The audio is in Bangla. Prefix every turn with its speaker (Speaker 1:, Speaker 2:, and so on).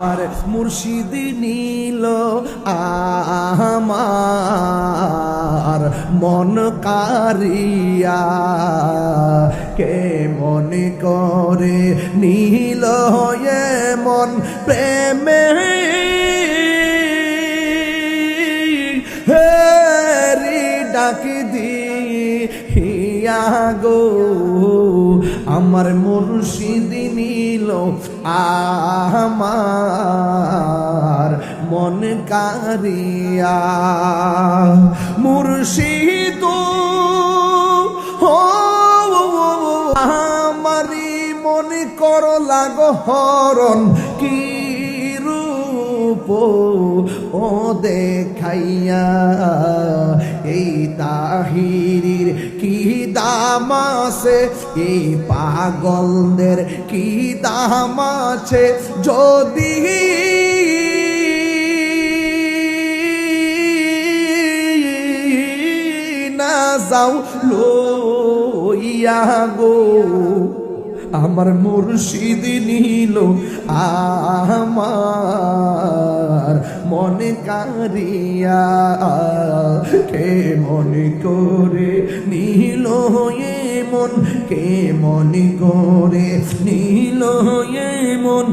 Speaker 1: আর মুর্শিদ নীল আমার মন কারিয়া কে মনে করে নীল মন প্রেমে হেরি ডাক দিয়া গো আমার মুর্শিদ নীল আমার মন কারিয়া মুর্শিদ আমারি মনে কর লাগো হরণ কি রূপ ও দেখাইয়া এই তাহিরির কি দাম আছে এই পাগলদের কি দাম আছে যদি না যাও লইয়া গো আমার মুর্শিদ নীল আমার মনে কারিয়া কে মনে করে নীল মন কে মনে করে নীল মন